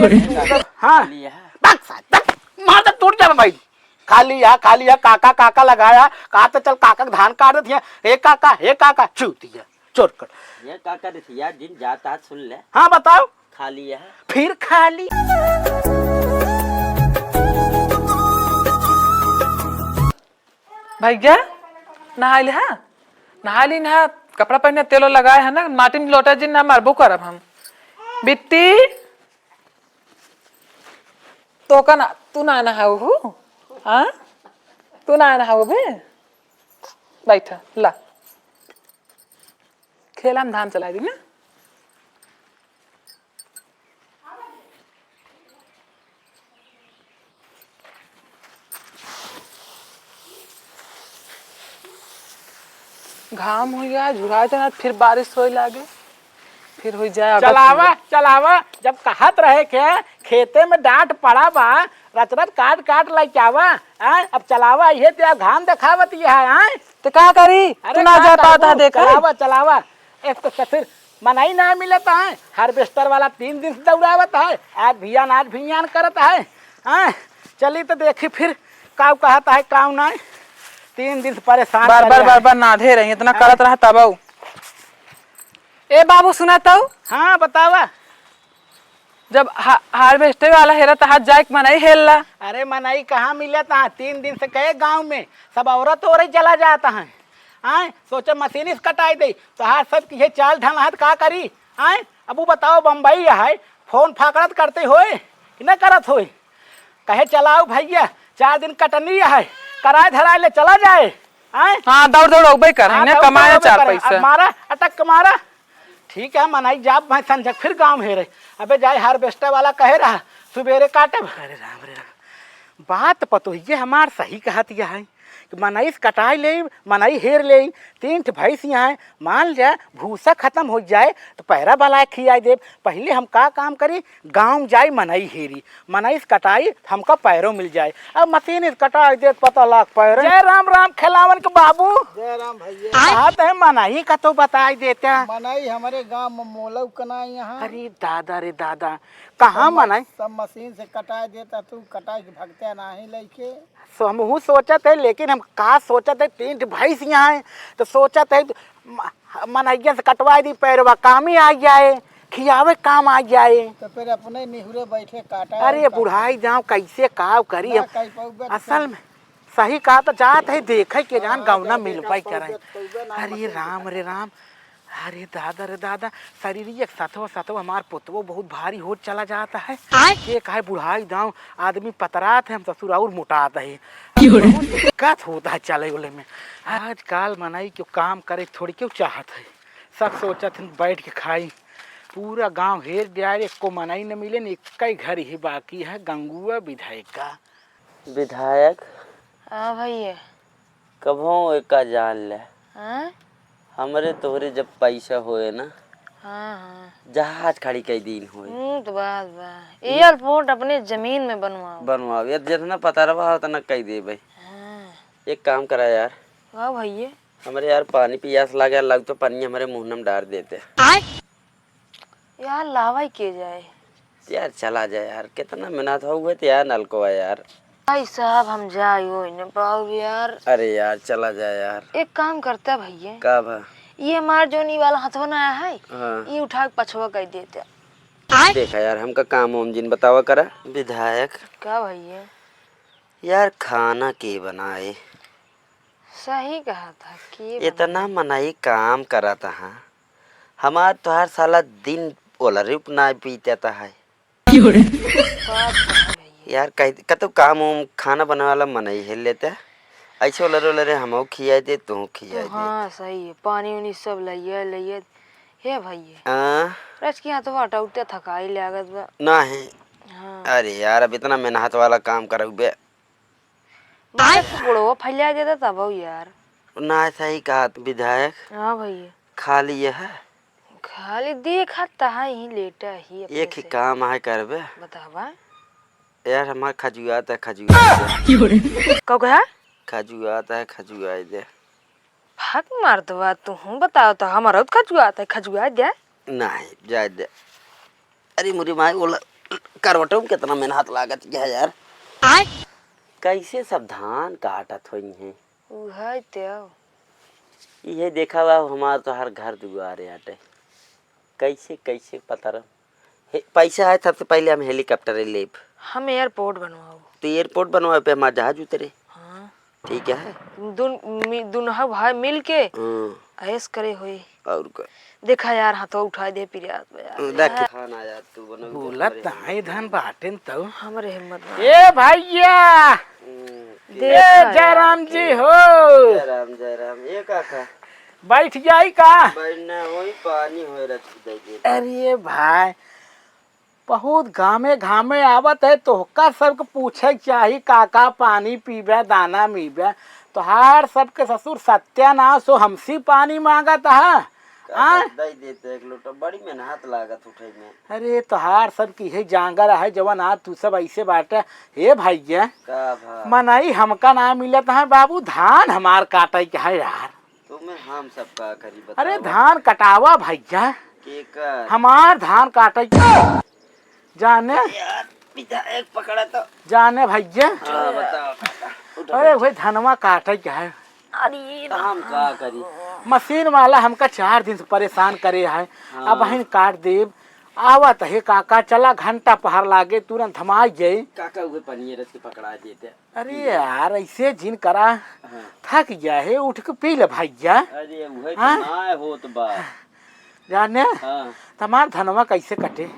हाँ मार तो टूट जाए भाई। खा लिया काका काका लगाया, कहा तो चल काका धान काट देती है। हे काका चूतिया चोर कर। ये काका यार दिन जाता सुन ले। हाँ बताओ। खा लिया फिर खा ली। भैया नहा ली, हाँ नहा ली, नहा कपड़ा पहने तेलो लगाए है ना, माटी में लोटा जी ना मारबो करब हम। बिट्टी तो का ना तू ना नहाऊ हो, हाँ तू ना नहाऊ बे, बैठ ला खेला में धान चला दी ना। घाम हो गया झुरा जाना, फिर बारिश हो लागे, फिर हो जाए। चलावा जब कहत रहे के खेते में डांट पड़ा बा, रच रच काट काट लाई चावा। अब चलावा ये तो घाम दिखावत है। तो क्या करी, तू ना जा पाता देखा। चलावा एक तो फिर मनाई ना मिलता है। हार्वेस्टर वाला 3 दिन से दौड़ावत है, आज भियान करत है। चली तो देखी फिर काव कहता है काव ना। 3 दिन से परेशान बार नाधे रही, इतना करत रहा तब। ए बाबू सुना तो। हाँ बतावा। जब हार्वेस्टर वाला हेरा तो हाथ जाए मनाई हेलला। अरे मनाई कहाँ मिलता है, 3 दिन से कहे गांव में सब औरत और ही चला जाता है। सोचे मशीन कटाई दे तो हाथ सब की चाल ढल हाथ का करी। अब वो बताओ बम्बई है, फोन फाकड़त करते होए कि न करत होए। कहे चलाओ भैया 4 दिन कटनी है, कराए धराए ले चला जाए। हाँ दौड़ कर कमाया 4 पैसा। मारा अटक मारा। ठीक है मनाई जाब भाई संजक फिर गांव है रहे। अबे जाए हार्वेस्टर वाला कहे रहा सुबेरे काटे। अरे राम रे राम, बात पतो ये हमार सही कहत यह है कि मनाई कटाई ले, मनाई हेर ले। 3 भैंस यहाँ मान जा भूसा खत्म हो जाए तो पैरा बलाए खियाई दे। पहले हम का काम करी, गांव जाई मनाई हेरी, मनाई कटाई हमका पैरों मिल जाए। अब मशीन कटाई दे पता लाख पैर। जय राम राम खिलावन के बाबू। जय राम भैया। बात है मनाई का तो बताई देता। मनाई हमारे गांव में मोलव कना यहाँ। अरे दादा रे दादा, कहाँ मनाई सब मशीन से कटाई देता, तू कटाई के भगते नहीं लेके। सो हम सोचत है, लेकिन हम का सोचत है 3 भैंस यहाँ है तो सोचत है मनैया से कटवा दी पैरवा, काम ही आ जाए, खियावे काम आ जाए। तो फिर अपने निहुरे बैठे काटा। अरे बुढ़ाई जाओ कैसे काव करी। असल में सही कहा तो जात है देखे के जान गाँव मिल पाई करे। अरे राम रे राम, अरे दादा रे दादा, शरीर सतव हमार पुतवो बहुत भारी हो चला जाता है। एक है बुढ़ाई दाव आदमी पतरात है, हम ससुर और मोटात है। दिक्कत होता है चले वाले में। आजकल मनाई क्यों काम करे थोड़ी क्यों चाहत है, सब सोचत है बैठ के खाई। पूरा गांव हेर जाए को मनाई न मिले, एक घर ही बाकी है गंगुआ विधायक का। विधायक हाँ भैया। कभों एक का जान ले। हाँ हमरे तोहरे जब पैसा होए ना, हाँ जहाज खड़ी कई दिन होए तो बात बा एयरपोर्ट अपने जमीन में बनवाओ यार, जितना पता रहा उतना कही दे भाई। हाँ। एक काम करा यार। वाह भैया। हमारे यार पानी पियास लगे लग तो पानी हमारे मुंह में डाल देते यार लावा ही के जाए यार, चला जाए यार, कितना मेहनत हो गए यार नलको है यार। भाई साहब हम जाइयो न पाओ यार। अरे यार चला जाए यार। एक काम करता भैया, का भा ये हमार जोनी वाला हथवा ना आया है। हाँ। ये उठा के पछवा कर देते। देखा यार हमका काम ओम जिन बतावा करा। विधायक का भैया यार खाना के बनाए, सही कहा था कि इतना मनाई काम करा था। हमार तो हर साला दिन ओला रूप ना पीता है यार। कतो काम उम खाना बनाने वाला मनाई हिल लेते ऐसे ओलरे हम खियाई दे तू खियाई दे। हाँ सही है, पानी उनी सब लइए हे भैया। रच के हाथ वाटा उठते थकाई लागत बा ना है। हाँ। अरे यार अब इतना मेहनत वाला काम करऊ बे, बुढ़वा फैला देता तब यार। ना सही कहा विधायक। हाँ भैया खा लिए है, खाली देखता है ही लेटा ही एक ही काम है करबे। बतावा यार हमार खजुआत है, खजुआत है खजुआई दे। भाग मार दो बात तू हूँ बताओ तो हमारा खजुआ आता है खजुआ दे नहीं जाए दे। अरे मुरी माई ओला करवटों में कितना मेहनत लागत है यार। कैसे सब धान काटत हुई हैं। उहे त्यो ये देखा हुआ हमार तो हर घर दुआरे आटे कैसे कैसे पता रहा पैसा आए सबसे पहले हम हेलीकॉप्टर ले हम एयरपोर्ट बनवाओ। तो एयरपोर्ट बनवाए पे हमारा जहाज उतरे। हाँ ठीक है दुनहा भाई मिल के हाँ। ऐस करे हुई और क्या देखा यार हाथों उठाए दे पिरियात यार देख खाना यार तू बनो बोलत है धन बाटेन तो हमरे हिम्मत ना ए भैया ए जयराम जी हो। जय राम ये काका बैठ जाई का। बैठना वही पानी हो रहा दे। अरे भाई बहुत घामे घामे आवत है तो का सबके पूछे चाही काका पानी पीबे दाना मीबे तोहार सबके ससुर सत्यानाश हो हमसी पानी मांगत है। दई देते एक लोटा बड़ी मेहनत लागत उठे में। अरे तोहार सब की है जांगर है जवन आ तू सब ऐसे बाटे। हे भैया का भा मनाई हमका ना मिलत है बाबू धान हमार काटे के है यार। तुम्हें हम सब का करी बताओ। अरे धान कटावा भैया के कर हमार धान काटे के जाने यार पिता एक पकड़ा तो जाने भैया। हाँ बताओ। अरे भाई धनवा काटे के है। अरे तो हम का करी मशीन वाला हमका 4 दिन से परेशान करे है। अब हम काट देव आवत है काका चला घंटा पहर लागे तुरंत हम आ जाए। काका हुए पनिये रस के पकड़ा देते। अरे यार ऐसे जिन करा हाँ। थक गया है उठ के पी ले भैया। अरे वही हाँ? तो ना हो तो बा जाने हाँ तुम्हार धनवा कैसे कटे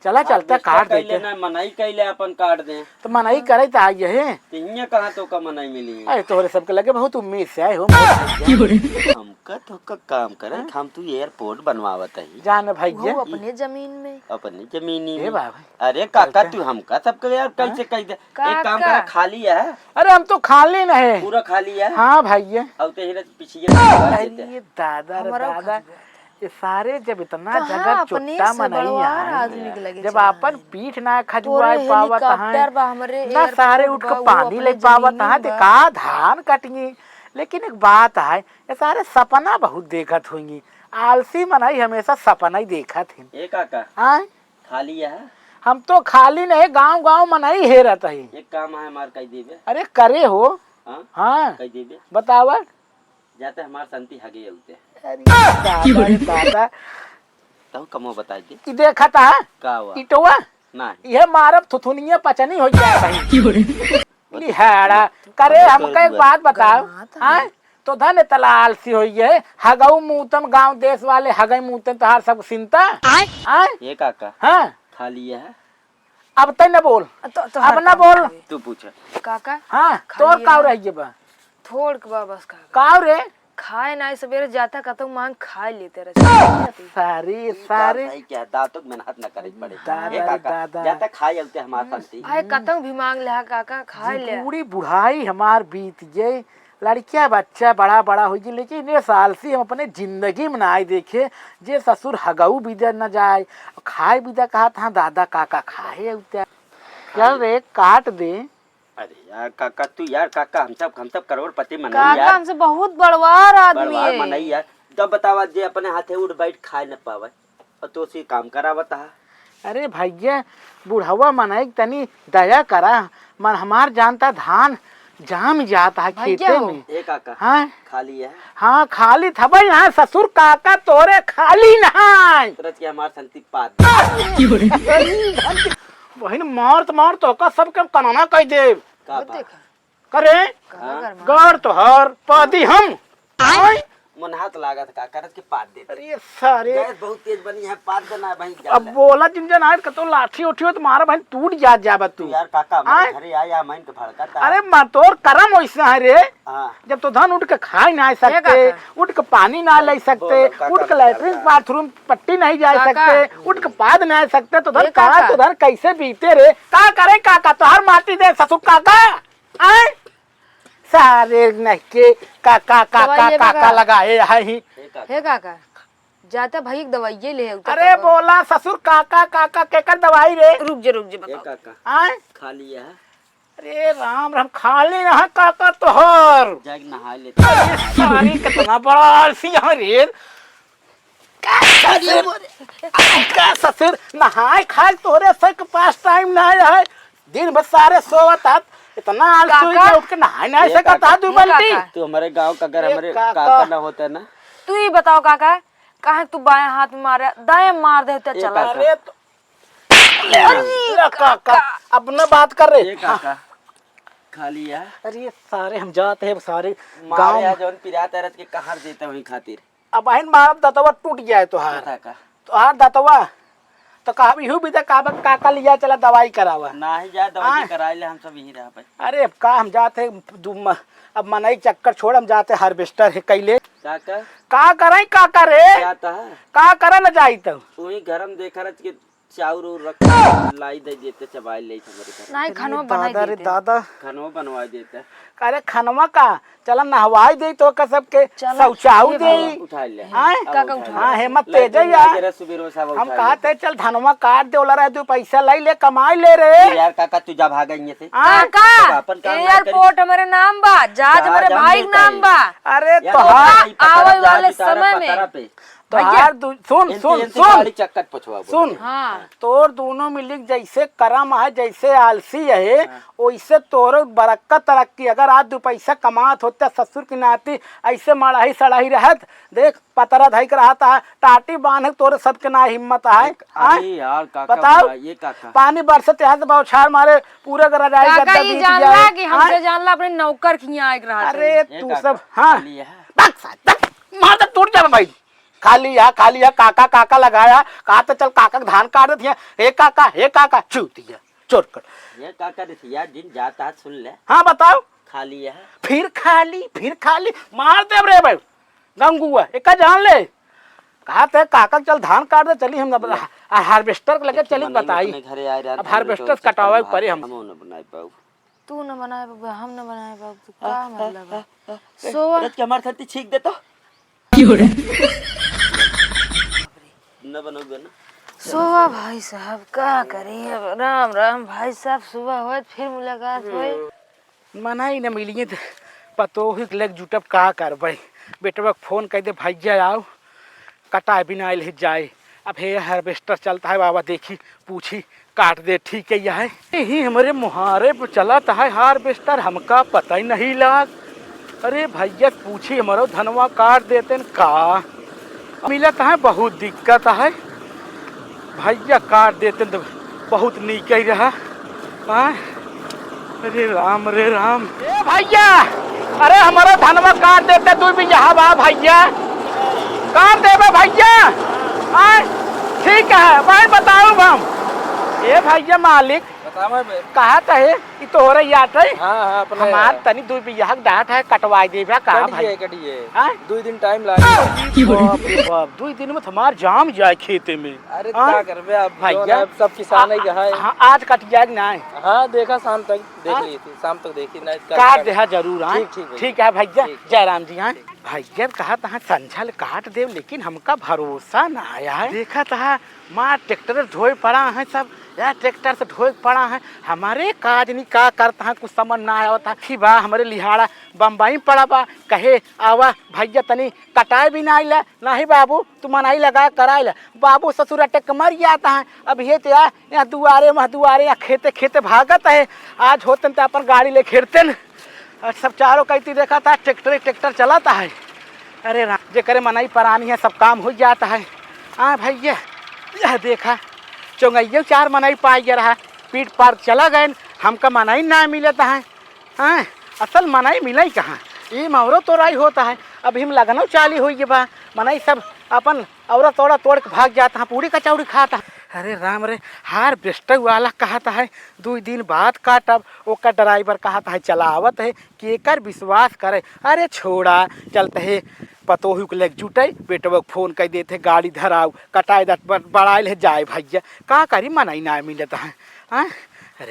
चला चलता काट देते ना मनाई कैले अपन काट दे तो मनाई करे तो आई है। तिहिया कहाँ तो का मनाई मिली। अरे तोहरे सबके लगे बहुत उम्मीद से आए हो। हमका तो का काम करे हम तू एयरपोर्ट बनवावत है जाने भैया वो अपने जमीन में अपनी जमीनी हे में। बाबा अरे काका तू हमका सबके यार कैसे कह दे एक काम कर खाली है अरे हम तो खाली नहीं। पूरा खाली है। हाँ भैया अब तो हिरत पीछे अरे दादा रे हमारा दादा ये सारे जब इतना कहाँ जगह अपने चुट्टा से मनाई बड़वार है आदमी के लगे जब चला अपन पीठ ना तोरे खजुआए पावत हेलीकॉप्टर बा हमरे ना सारे एयरपोर्ट उठ बा, के वो पानी अपने ले पावत जमीनी है बा। का धान कटिए। लेकिन एक बात है ये सारे सपना बहुत देखत होंगी। आलसी मनाई हमेशा सपना ही देखत है। ए काका हाँ खाली है हम तो खाली नहीं गांव गांव मनाई हेरत है। एक काम है हमार कह देबे। अरे करे हो हाँ हाँ कह देबे बतावा। जाते हमार संति हगे होते अरे दादा रे दादा तो कमो बता दे ई देखत है का हुआ इटवा ना यह मारब थुथुनिया पचनी हो जाए भाई लिहाड़ा करे। हमका एक बात बताओ हाँ तो धन तला आलसी हो है हगऊ मुतम गांव देश वाले हगई मुतम तोहार सब चिंता आए ये काका हाँ खाली है अब तय न बोल तो अब न बोल तू पूछ काका हाँ खाली तोर है। काव रही बा थोड़ के बा बस काका काव रे खाए ना सवेरे जाता कहता मांग खा लेते रहे। सारे सारे सही क्या दांतों में मेहनत न करे पड़े। दादा ये रे काका दादा। जाता खाई आते हमार संति भाई कतंग भी मांग ले काका खा ले। पूरी बुढ़ाई हमार बीत जाए लड़किया बच्चा बड़ा बड़ा हो जाए। लेकिन ये साल से हम अपने जिंदगी में ना आए देखे जे ससुर हगऊ बिदा न जाए खाए बिदा कहा था दादा काका खाए उतर चल रे काट दे। अरे यार काका तू यार काका हम सब करोड़पति मनाई काका यार हमसे बहुत बड़वार आदमी बड़वार है। मनाई यार तब बतावा जे अपने हाथे उठ बैठ खाए न पावे और तो सी काम करावत है। अरे भैया बुढ़वा मनाई तनी दया करा मन हमार जानता धान जाम जाता है भैया खेते हो। में। ए काका हाँ खाली है हाँ खाली था भाई यहाँ ससुर काका तोरे खाली नहाय तुरंत के हमार संति पाद बहन मार तो का सबके कनाना कह दे का बा करे काका गौर तो हर पादी हम आय। मन हाथ लागत का करत के पाद दे अरे सारे गैस बहुत तेज बनी है पाद देना है भाई अब बोला जिन आज कतो लाठी उठी हो तुम्हारा बहन टूट जा तू यार काका हमारे घरे आया मैं के भड़का अरे तोर करम वैसा है रे हां जब तो धन उठ के खा नहीं सकते उठ के पानी ना ले सकते उठ के लैट्रिन बाथरूम पट्टी नहीं जा सकते उठ के पाद नहीं सकते तो धन कहा तो धन कैसे बीते रे का करे काका तो हर माटी दे ससुर काका आए सारे नहीं के काका काका काका लगाए है ही। हे काका जाता भाई एक दवाई ले उतर अरे बोला ससुर काका काका केकर दवाई रे रुक जा ए बताओ। काका आए खाली है अरे राम राम खाली ना काका तोहर जाग नहा ले सारी कितना बड़ा आलसी है रे का ससुर नहाए खाए तोरे से के पास टाइम ना है, दिन भर सारे सोवत हाथ इतना आलसी काका। उठ के नहाए ना ऐसे करता तू बल्टी। काका। तू हमारे गांव का अगर ए हमारे काका। काका ना होता ना। तू ही बताओ काका, काहे तू बाएं हाथ में मारे दाएं मार दे तो ए चला। काका। अरे तो ले काका अब न बात कर रहे। ये काका खा लिया। अरे सारे हम जाते हैं सारे गांव गांव जौन पिराता रह के कहार देता वही खातिर। अब अहिन मार दतवा टूट गया है तोहार, काका तोहार दतवा तो कहा इहू भी काका लिया चला दवाई करावा। ना ही जा दवाई कराए ले, हम सब यही रह पाए। अरे अब का हम जाते अब मनई चक्कर छोड़ हम जाते हार्वेस्टर है कैले काका का करे का करे जाता है का करे न जाई तो वही गरम देखा रह के चाउर उर रख लाई दे देते चबाई ले हमारे घर। नहीं खानो बनाई दादा रे देते। दादा खानवा बनवा देता। अरे खनवा का चला नहवाई दे तो का सबके चला, शौचाऊ ये दे उठा ले। आए काका उठा हाँ हिम्मत तेज है यार। जरा सुबह साहब हम उठा कहते चल धनवा काट दे ओला रह तू पैसा लाई ले कमाई ले रे ले। यार काका तू जा भागा यहाँ से। आए? काका अपन काम ना एयरपोर्ट हमारे नाम बा, जहाज हमारे जहाज हम भाई के लेता नाम है। बा। अरे यार तो पता हार नहीं, पता आवे नहीं, वाले जहाज उतारा समय में। पतारा पे। तो हार सुन सुन इनसे सुन गाड़ी चक्कर पछुआ सुन तोर दोनों मिलिक जैसे करम है जैसे आलसी है वैसे तोर बरक्कत तरक्की। अगर आज दो पैसा कमात होते ससुर की नाती ऐसे मड़ाही सड़ाही रहत देख पतरा धई कर आता है टाटी बांध तोरे सबके ना हिम्मत है। अरे यार काका बताओ ये काका पानी बरसते है तो बौछार मारे पूरे रजाई काका गद्दा ये बीत जानला गया कि है। हमसे जानला अपने नौकर खिया एक रहा। अरे ये तू काका, सब हाँ लिया है। मार तो टूट जाए भाई। खाली है काका काका लगाया कहा तो चल काका धान काट देती है। हे काका चूतिया चोर कर। ये काका देखिए दिन जाता है सुन ले। हाँ बताओ खा लिया है। फिर खाली मार दे रे भाई गंगुआ एक जान ले कहा थे काका चल धान काट दे चली हम हार्वेस्टर लगे चली बताई घरे आए अब हार्वेस्टर कटावे पड़े हम न बनाए पाऊ। तू न बनाए बाबू, हम न बनाए बाबू, तू का मतलब है? सोवा रच के हमारे साथ छीक दे तो न बनोगे ना। सोवा भाई साहब का करिए। अब राम राम भाई साहब, सुबह हो फिर मुलाकात होई। मनाई न मिलिए पतो ही लग जुटब का करबै बेटवा फोन कह दे भैया आओ कटाए बिना आयल जाए। अब हे हार्वेस्टर चलता है बाबा देखी पूछी काट दे ठीक है यह यही हमारे मुहारे पर चलाता है हार्वेस्टर हमका पता ही नहीं लाग। अरे भैया पूछी हमारो धनवा काट देते न का मिलता है बहुत दिक्कत है भैया काट देते तो बहुत नीक ही रहा। अरे राम ए भैया अरे हमारा धनवा काट देते तू भी यहाँ बा भैया काट देवे भैया। ठीक है भाई बताओ हम ए भैया मालिक कहा है कि तोहरे याद है हमार तनी दू बियाह डांट है कटवाई देबे का भाई हाँ? 2 दिन टाइम लागे। बाप रे बाप 2 दिन में हमार जाम जाए खेते में। अरे हाँ? क्या करबे अब भैया सब किसान ही है। हाँ आज कट जाए ना हाँ देखा शाम तक देख हाँ? ली थी, शाम तक देखी नहीं काट दे जरूर हाँ ठीक ठीक है भैया जयराम जी हाँ भैया कहा था संझल काट दे लेकिन हमका भरोसा ना आया है। देखा था माँ ट्रैक्टर धोए पड़ा है सब यार ट्रैक्टर से धोए पड़ा है हमारे काज नहीं का करता है कुछ समझ ना आया था कि बा हमारे लिहाड़ा बम्बई पड़ा बा कहे आवा भैया तनी कटाए भी ना आइला नहीं बाबू तू मनाई लगा कराइला बाबू ससुर अटक मर जाता है। अब ये तो यहाँ दुआरे यहाँ खेते खेते भागत है आज होते तो अपन गाड़ी ले खेरते न और सब चारों कहती देखा था ट्रैक्टर चलाता है। अरे राम जे करे मनाई परानी है सब काम हो जाता है। हाँ भैया यह देखा चौंगैया 4 मनाई पाई गया रहा पीठ पार चला गए हमका मनाई ना मिलता है। हाँ असल मनाई मिला ही कहाँ ये मौरो तोड़ाई होता है। अभी हम लगनौ चाली हुई बा मनाई सब अपन औरत तोड़ा तोड़ के भाग जाता है पूरी कचौड़ी खाता है। अरे राम रे हार्वेस्टर वाला कहता है 2 दिन बाद काटब ओकर ड्राइवर कहता है चलावत है कि एकर विश्वास करे। अरे छोड़ा चलते है पतोही के लेग जुटे बेटवा फोन कर देते गाड़ी धराऊ कटाई दट बढ़ाइल है जाए भैया का करी मनाई ना मिलता है। हाँ